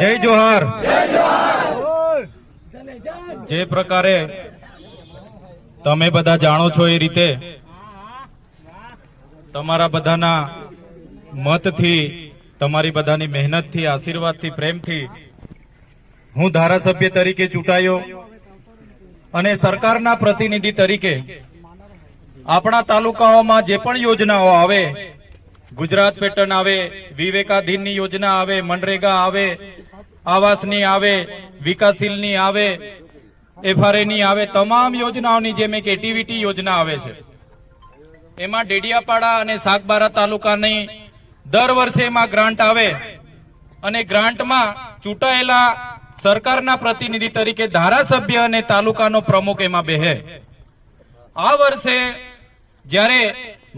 જય જોહાર। જે પ્રકારે તમે બધા જાણો છો એ રીતે તમારા બધાના મતથી, તમારી બધાની મહેનતથી, આશીર્વાદથી, પ્રેમથી હું ધારાસભ્ય તરીકે ચૂંટાયો અને સરકારના પ્રતિનિધિ તરીકે આપણા તાલુકાઓમાં જે પણ યોજનાઓ આવે, ગુજરાત પેટર્ન આવે, વિવેકાધીનની યોજના આવે, મનરેગા આવે, આવાસની આવે, વિકાસશીલની આવે, FRAની આવે, તમામ યોજનાઓની જેમ એક એટીવીટી યોજના આવે છે, એમાં ડેડિયાપાડા અને સાગબારા તાલુકાની દર વર્ષે એમાં ગ્રાન્ટ આવે અને ગ્રાન્ટમાં ચૂંટાયેલા સરકારના પ્રતિનિધિ તરીકે ધારાસભ્ય અને તાલુકાનો પ્રમુખ એમાં બેહે। આ વર્ષે જ્યારે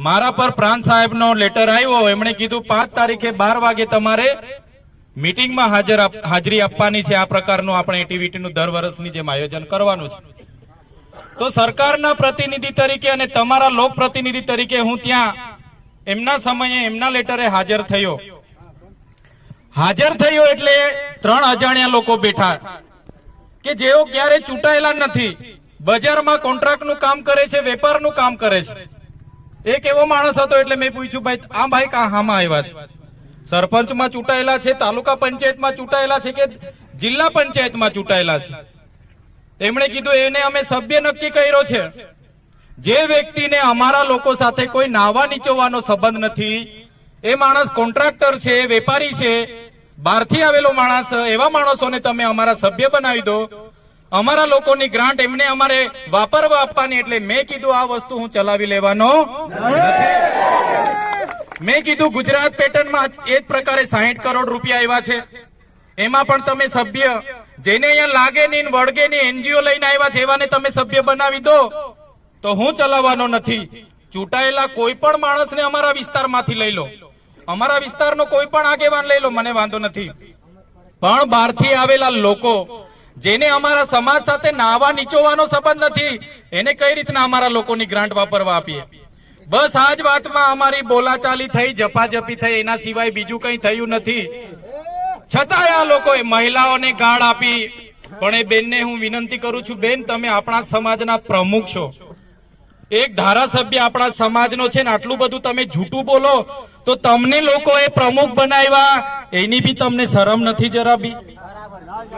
મારા પર પ્રાંત સાહેબનો લેટર આવ્યો, એમણે કીધું 5 તારીખે 12 વાગે તમારે મીટિંગમાં હાજરી આપવાની છે। આ પ્રકારનું આપણે એટીવીટીનું દર વર્ષની જેમ આયોજન કરવાનું છે। તો સરકારના પ્રતિનિધિ તરીકે અને તમારા લોક પ્રતિનિધિ તરીકે હું ત્યાં એમના સમયે એમના લેટરે હાજર થયો એટલે 3 અજાણ્યા લોકો બેઠા કે જેઓ ક્યારે ચૂંટાયેલા નથી, બજારમાં કોન્ટ્રાક્ટનું કામ કરે છે, વેપારનું કામ કરે છે। એક એવો માણસ હતો એટલે મેં પૂછ્યું, ભાઈ આ ભાઈ હામાં આવ્યા છે? સરપંચમાં ચૂંટાયેલા છે, તાલુકા પંચાયતમાં ચૂંટાયેલા છે કે જિલ્લા પંચાયતમાં ચૂંટાયેલા છે? એમણે કીધું એને અમે સભ્ય નક્કી કર્યો છે। જે વ્યક્તિને અમારા લોકો સાથે કોઈ નાવા નીચોવાનો સંબંધ નથી, એ માણસ કોન્ટ્રાક્ટર છે, વેપારી છે, બહારથી આવેલો માણસ, એવા માણસોને તમે અમારા સભ્ય બનાવી દો, અમારા લોકોની ગ્રાન્ટ એમને અમારે વાપરવા આપવાની। એટલે મેં કીધું આ વસ્તુ હું ચલાવી લેવાનો નથી। મેં કીધું ગુજરાત પેટર્નમાં એ જ પ્રકારે 60 કરોડ રૂપિયા આવ્યા છે, એમાં પણ તમે સભ્ય જેને અહીંયા લાગે નહીં, વળગે નહીં, NGO લઈને આવ્યા છે એવાને તમે સભ્ય બનાવી દો, તો હું ચલાવવાનો નથી। ચૂંટાયેલા કોઈ પણ માણસને અમારા વિસ્તારમાંથી લઈ લો, અમારા વિસ્તારનો કોઈ પણ આગેવાન લઈ લો, મને વાંધો નથી, પણ બહારથી આવેલા લોકો જેને અમારા સમાજ સાથે નાવા નીચોવાનો સંબંધ નથી, એને કઈ રીતના અમારા લોકોની ગ્રાન્ટ વાપરવા આપીએ? બસ આ જ વાતમાં અમારી બોલાચાલી થઈ, જપાજપી થઈ, એના સિવાય બીજું કઈ થયું નથી। છતાંય આ લોકોએ મહિલાઓને ગાળ આપી। પણ એ બેનને હું વિનંતી કરું છું, બેન તમે આપણા સમાજના પ્રમુખ છો, એક ધારાસભ્ય આપણા સમાજનો છે ને, આટલું બધું તમે જૂઠું બોલો તો તમને લોકોએ પ્રમુખ બનાવ્યા, એની બી તમને શરમ નથી જરા બી?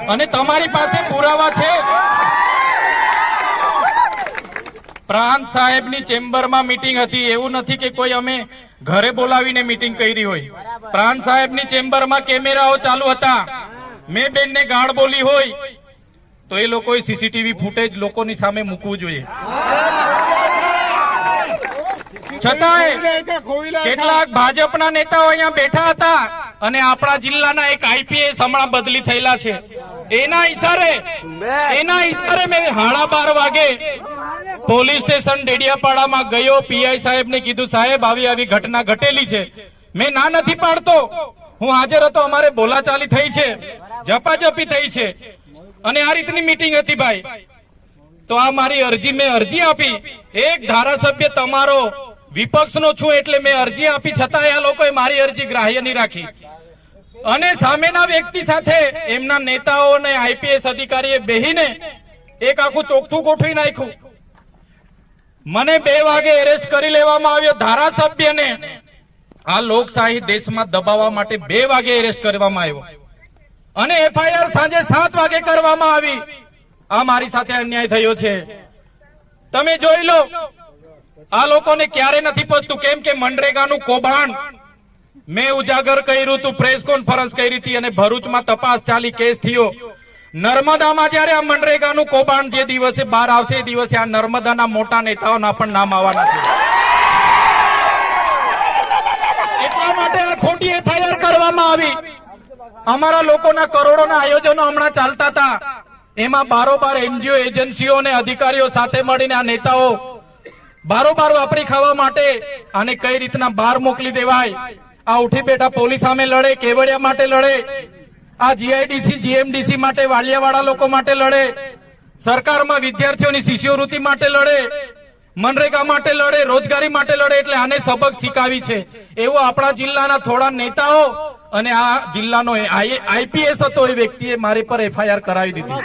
અને તમારી પાસે પુરાવા છે? પ્રાંત સાહેબની ચેમ્બરમાં મીટિંગ હતી, એવું નથી કે કોઈ અમે ઘરે બોલાવીને મીટિંગ કરી હોય। પ્રાંત સાહેબની ચેમ્બરમાં કેમેરાઓ ચાલુ હતા, મેં બેનને ગાળ બોલી હોય તો એ લોકોએ સીસીટીવી ફૂટેજ લોકોની સામે મૂકવું જોઈએ। છતાંય કેટલાક ભાજપના નેતાઓ અહીંયા બેઠા હતા અને આપણા જિલ્લાના એક IPS હમણાં બદલી થયેલા છે, એના ઈશારે મેં 12:30 વાગે પોલીસ સ્ટેશન ડેડિયાપાડામાં ગયો। PI સાહેબને કીધું, સાહેબ આવી ઘટના ઘટેલી છે। મેં ના નથી પાડતો, હું હાજર હતો, અમારે બોલાચાલી થઈ છે, ઝપાઝપી થઈ છે અને આ રીતની મીટિંગ હતી ભાઈ। તો આ મારી અરજી, મેં અરજી આપી, એક ધારાસભ્ય તમારો વિપક્ષનો છું એટલે મેં અરજી આપી, છતાંય આ લોકોએ મારી અરજી ગ્રાહ્ય નહીં રાખી અને સામેના વ્યક્તિ સાથે એમના નેતાઓ અને IPS અધિકારીએ બેહીને એક આખું ચોખ્ઠું ગોઠવી નાખ્યું। મને 2 વાગે એરેસ્ટ કરી લેવામાં આવ્યો। ધારાસભ્યને આ લોકશાહી દેશમાં દબાવવા માટે 2 વાગે એરેસ્ટ કરવામાં આવ્યો અને FIR સાંજે 7 વાગે કરવામાં આવી। આ મારી સાથે અન્યાય થયો છે, તમે જોઈ લો। આ લોકોને ક્યારે નથી પહોંચતું, કેમ કે મનરેગાનું કૌભાંડ મેં ઉજાગર કર્યું હતું, પ્રેસ કોન્ફરન્સ કરી હતી અને ભરૂચમાં તપાસ ચાલી, કેસ થયો। નર્મદામાં જયારે આ મનરેગાનું કૌભાંડ જે દિવસે બહાર આવશે એ દિવસે આ નર્મદાના મોટા નેતાઓના પણ નામ આવવાના છે। એટલા માટે આ ખોટી FIR કરવામાં આવી। અમારા લોકોના કરોડોના આયોજનો હમણાં ચાલતા હતા, એમાં બારોબાર NGO એજન્સીઓ અને અધિકારીઓ સાથે મળીને આ નેતાઓ બારોબાર વાપરી ખાવા માટે આને કઈ રીતના બહાર મોકલી દેવાય। આ ઉઠી બેઠા પોલીસ સામે લડે, કેવડિયા માટે લડે, આ GIDC GMDC માટે, વાલિયાવાળા લોકો માટે લડે, સરકારમાં વિદ્યાર્થીઓની શિષ્યવૃત્તિ માટે લડે, મનરેગા માટે લડે, રોજગારી માટે લડે, એટલે આને સબક શીખાવી છે. એવો આપણા જિલ્લાના થોડા નેતાઓ અને આ જિલ્લાનો આઈપીએસ હતો એ વ્યક્તિએ મારી પર એફઆઈઆર કરાવી દીધી.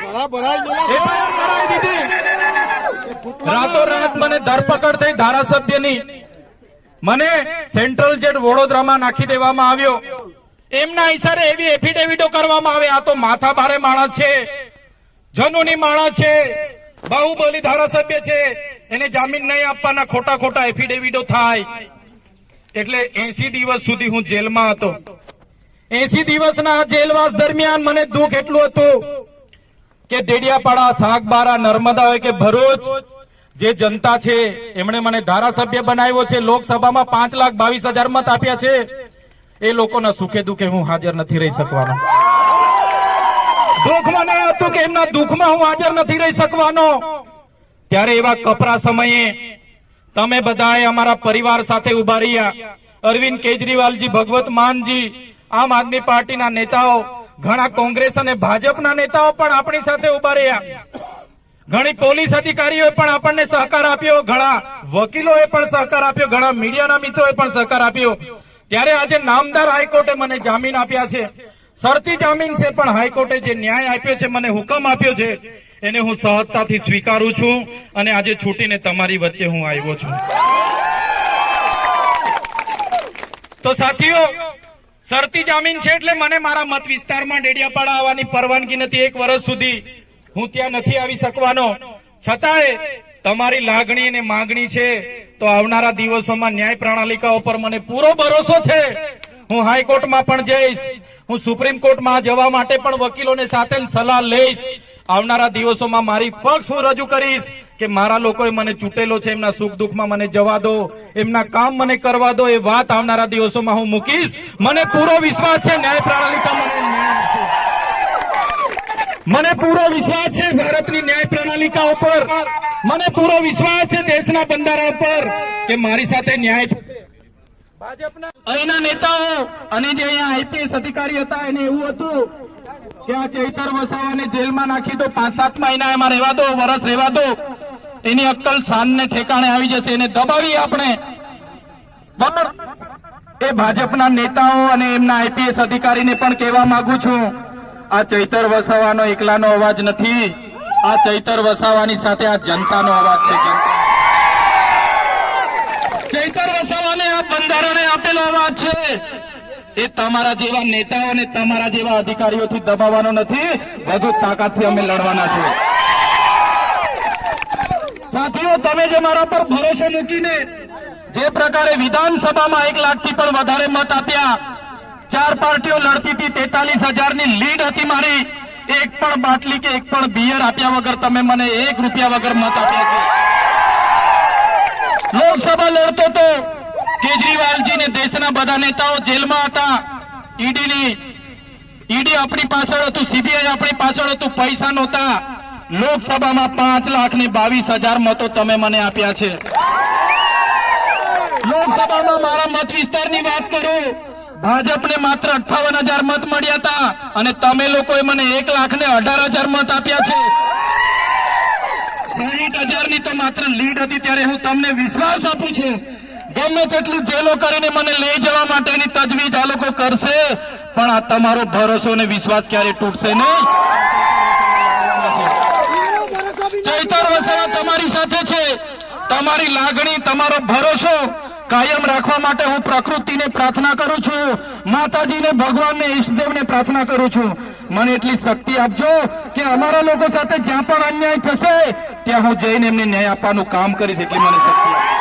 એફઆઈઆર કરાવી દીધી. રાતોરાત મને ધરપકડ થઈ ધારાસભ્યની. મને સેન્ટ્રલ જેલ વડોદરામાં નાખી દેવામાં આવ્યો. એમના ઈશારે એવી એફિડેવિટો કરવામાં આવે. આ તો માથા ભારે માણસ છે, જનુની માણસ છે, બાહુબલી ધારાસભ્ય છે, એને જામીન નહીં આપવાના ખોટા ખોટા એફિડેવિટો થાય. એટલે 80 દિવસ સુધી હું જેલમાં હતો. 80 દિવસના જેલવાસ દરમિયાન મને દુઃખ એટલું હતું કે દેડિયાપાડા, સાગબારા, નર્મદા હોય કે ભરૂચ, જે જનતા છે એમણે મને ધારાસભ્ય બનાવ્યો છે. લોકસભામાં 5,22,000 મત આપ્યા છે. એ લોકોના સુખે દુઃખે હું હાજર નથી રહી શકવાનો. દુઃખ મને હતું કે એમના દુઃખમાં હું હાજર નથી રહી શકવાનો. ત્યારે એવા કપરા સમયે તમે બધાએ અમારા પરિવાર સાથે ઉભા રહ્યા. અરવિંદ કેજરીવાલજી, ભગવત માનજી, આમ આદમી પાર્ટીના નેતાઓ, ઘણા કોંગ્રેસ અને ભાજપના નેતાઓ પણ આપણી સાથે ઉભા રહ્યા. ઘણી પોલીસ અધિકારીઓએ પણ આપણને સહકાર આપ્યો, ઘણા વકીલોએ પણ સહકાર આપ્યો, ઘણા મીડિયાના મિત્રોએ પણ સહકાર આપ્યો. ત્યારે આજે નામદાર હાઈકોર્ટે મને જામીન આપ્યા છે. શરતી જામીન છે, પણ હાઈકોર્ટે જે ન્યાય આપ્યો છે, મને હુકમ આપ્યો છે, એને હું સહજતાથી સ્વીકારું છું અને આજે છૂટીને તમારી વચ્ચે હું આવ્યો છું. તો સાથીઓ, શરતી જામીન છે એટલે મને મારા મત વિસ્તારમાં ડેડિયાપાડા આવવાની પરવાનગી નથી. 1 વર્ષ સુધી હું ત્યાં નથી આવી શકવાનો. છતાંય તમારી લાગણી અને માંગણી છે તો આવનારા દિવસોમાં ન્યાય પ્રણાલિકાઓ પર મને પૂરો ભરોસો છે. હું હાઈકોર્ટમાં પણ જઈશ, હું સુપ્રીમ કોર્ટમાં જવા માટે પણ વકીલોને સાથે સલાહ લઈશ. આવનારા દિવસોમાં મારી પક્ષ હું રજૂ કરીશ કે મારા લોકોએ મને ચૂંટેલો છે, એમના સુખ દુઃખમાં મને જવા દો, એમના કામ મને કરવા દો. એ વાત આવનારા દિવસોમાં હું મૂકીશ. મને પૂરો વિશ્વાસ છે ન્યાય પ્રણાલિકા મને ન્યાય આપશે. મને પૂરો વિશ્વાસ છે ભારતની ન્યાય પ્રણાલિકા ઉપર. મને પૂરો વિશ્વાસ છે દેશના બંધારણ પર કે મારી સાથે ન્યાય થશે. ભાજપના અહીંના નેતાઓ અને જે અહીંયા આઈપીએસ અધિકારી હતા એને એવું હતું કે આ ચૈતર વસાવાને જેલમાં નાખી દો, 5-7 મહિના એમાં રહેવા દો, વર્ષ રહેવા દો, એની અક્કલ શાનને ઠેકાણે આવી જશે, એને દબાવી આપણે. બરાબર, એ ભાજપના નેતાઓ અને એમના આઈપીએસ અધિકારીને પણ કહેવા માંગુ છું, આ ચૈતર વસાવાનો એકલાનો અવાજ નથી. આ ચૈતર વસાવાની સાથે આ જનતાનો અવાજ છે. ચૈતર વસાવાને આ બંધારણે આપેલો અવાજ છે. એ તમારા જેવા નેતાઓ અને તમારા જેવા અધિકારીઓથી દબાવવાનો નથી, વધુ તાકાતથી અમે લડવાના છીએ. સાથીઓ, તમે જે મારા પર ભરોસો મૂકીને જે પ્રકારે વિધાનસભામાં 1 લાખથી પણ વધારે મત આપ્યા, 4 પાર્ટીઓ લડતી હતી, 43,000ની લીડ હતી મારી, એક પણ બાટલી કે એક પણ બિયર આપ્યા વગર તમે મને 1 રૂપિયા વગર મત આપ્યા છે. લોકસભા લડતો તો કેજરીવાલજી ને દેશના બધા નેતાઓ જેલમાં હતા. ઈડી આપણી પાછળ હતું, સીબીઆઈ આપણી પાછળ હતું, પૈસા નહોતા. લોકસભામાં 5,22,000 મતો તમે મને આપ્યા છે. લોકસભામાં મારા મત વિસ્તારની વાત કરું, ભાજપને માત્ર 58,000 મત મળ્યા હતા અને તમે લોકોએ મને 1,18,000 મત આપ્યા છે. 60,000ની તો માત્ર લીડ હતી. ત્યારે હું તમને વિશ્વાસ આપું છું, ગમે તેટલી જેલો કરીને મને લઈ જવા માટેની તજવીજ આ લોકો કરશે, પણ આ તમારો ભરોસો અને વિશ્વાસ ક્યારે તૂટશે નહીં. ચૈતર વસાવા તમારી સાથે છે. તમારી લાગણી, તમારો ભરોસો કાયમ રાખવા માટે હું પ્રકૃતિને પ્રાર્થના કરું છું, માતાજીને, ભગવાનને, ઈષ્ટદેવને પ્રાર્થના કરું છું, મને એટલી શક્તિ આપજો કે અમારા લોકો સાથે જ્યાં પણ અન્યાય થશે ત્યાં હું જઈને એમને ન્યાય આપવાનું કામ કરીશ. એટલી મને શક્તિ આપજો.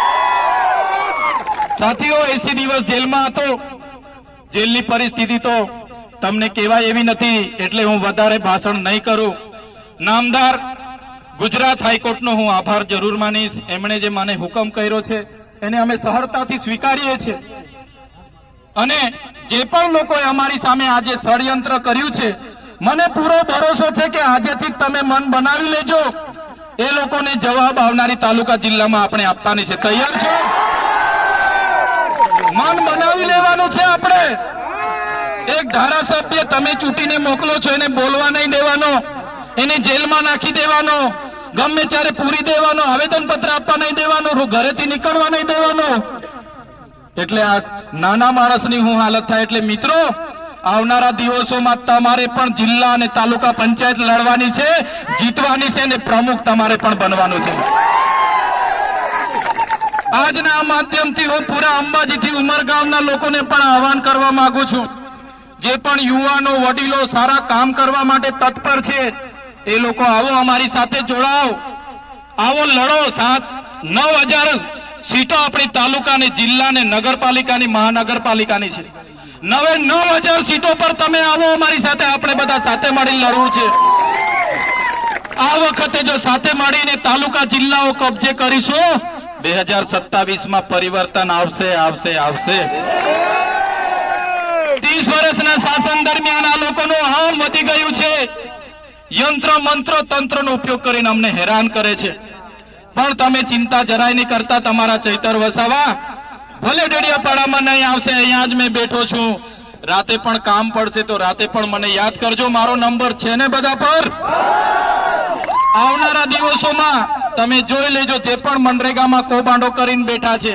સાથીઓ, 80 દિવસ જેલમાં હતો. જેલની પરિસ્થિતિ તો તમને કહેવાય એવી નથી, એટલે હું વધારે ભાષણ નહીં કરું. નામદાર ગુજરાત હાઈકોર્ટનો હું આભાર જરૂર માનીશ. એમણે જે મને હુકમ કર્યો છે એને અમે સહરતાથી સ્વીકારીએ છીએ. અને જે પણ લોકોએ અમારી સામે આજે ષડયંત્ર કર્યું છે, મને પૂરો ભરોસો છે કે આજેથી તમે મન બનાવી લેજો. એ લોકોને જવાબ આવનારી તાલુકા જિલ્લામાં આપણે આપવાની છે. તૈયાર છો? મન બનાવી લેવાનું છે આપણે. એક ધારાસભ્ય તમે ચૂંટીને મોકલો છો, એને બોલવા નહીં દેવાનો, એને જેલમાં નાખી દેવાનો. ગમે ત્યારે પૂરી દેવાનો, આવેદનપત્ર આપવા નહીં દેવાનું, ઘરેથી નીકળવા નહીં દેવાનું. એટલે આ નાના માણસની હું હાલત થાય. એટલે મિત્રો, આવનારા દિવસોમાં તમારે પણ જિલ્લા અને તાલુકા પંચાયત લડવાની છે, જીતવાની છે અને પ્રમુખ તમારે પણ બનવાનું છે. આજના માધ્યમથી હું પૂરા અંબાજીથી ઉમરગામના લોકોને પણ આહવાન કરવા માંગુ છું. જે પણ યુવાનો, વડીલો સારા કામ કરવા માટે તત્પર છે, એ લોકો આવો, અમારી સાથે જોડાઓ, આવો લડો. 9,000 સીટો આપણી તાલુકાની, જિલ્લાને, નગરપાલિકાની, મહાનગરપાલિકાની છે. 9,000 સીટો પર તમે આવો અમારી સાથે, આપણે બધા સાથે મળી લડવું છે. આ વખતે જો સાથે મળીને તાલુકા જિલ્લાઓ કબજે કરીશું, 2027માં પરિવર્તન આવશે, આવશે, આવશે. 30 વર્ષના શાસન દરમિયાન આ લોકોનું હાલ વધી ગયું છે. યંત્ર, મંત્ર, તંત્રનો ઉપયોગ કરીને અમને હેરાન કરે છે. પણ તમે ચિંતા જરાય નહીં કરતા. તમારા ચૈતર વસાવા ભલે ડેડિયાપાડામાં નહીં આવશે, અહીંયા જ મેં બેઠો છું. રાતે પણ કામ પડશે તો રાતે પણ મને યાદ કરજો. મારો નંબર છે ને બધા પર. આવનારા દિવસોમાં તમે જોઈ લેજો, જે પણ મનરેગામાં કૌભાંડો કરીને બેઠા છે,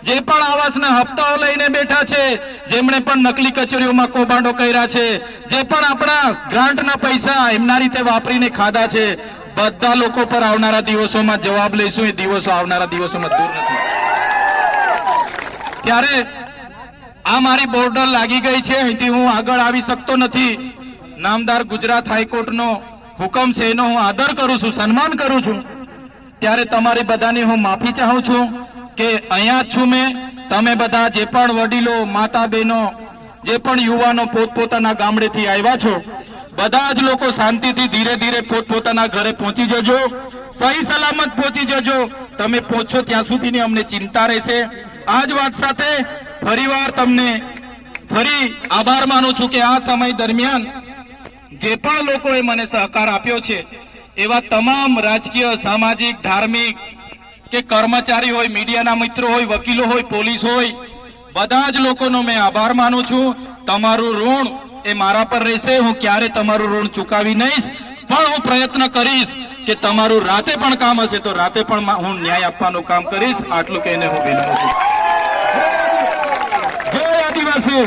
જે પણ આવાસના હપ્તાઓ લઈને બેઠા છે, જેમણે પણ નકલી કચેરીઓમાં કૌભાંડો કર્યા છે, જે પણ આપણા ગ્રાન્ટના પૈસા એમના રીતે વાપરીને ખાધા છે, બધા લોકો પર આવનારા દિવસોમાં જવાબ લઈશું. એ દિવસો આવનારા દિવસોમાં દૂર નથી. ત્યારે આ મારી બોર્ડર લાગી ગઈ છે, અહીંથી હું આગળ આવી શકતો નથી. નામદાર ગુજરાત હાઈકોર્ટનો હુકમ છે, એનો હું આદર કરું છું, સન્માન કરું છું. ત્યારે તમારી બધાની હું માફી ચાહું છું કે અહીંયા જ છું મેં. તમે બધા જે પણ વડીલો, માતા બહેનો, જે પણ યુવાનો પોતપોતાના ગામડેથી આવ્યા છો, બધા જ લોકો શાંતિથી ધીરે ધીરે પોતપોતાના ઘરે પહોંચી જજો, સહી સલામત પહોંચી જજો. તમે પહોંચો ત્યાં સુધીની અમને ચિંતા રહેશે. આ જ વાત સાથે ફરીવાર તમને ફરી આભાર માનું છું કે આ સમય દરમિયાન જે પણ લોકોએ મને સહકાર આપ્યો છે, એવા તમામ રાજકીય, સામાજિક, ધાર્મિક કે કર્મચારી હોય, મીડિયાના મિત્રો હોય, વકીલો હોય, પોલીસ હોય, બધા જ લોકોનો મેં આભાર માનું છું. તમારું ઋણ એ મારા પર રહેશે. હું ક્યારે તમારું ઋણ ચૂકવી નહીં, પણ હું પ્રયત્ન કરીશ કે તમારું રાતે પણ કામ હશે તો રાતે પણ હું ન્યાય આપવાનું કામ કરીશ. આટલું કહીને હું વિનમું છું. જય આદિવાસી.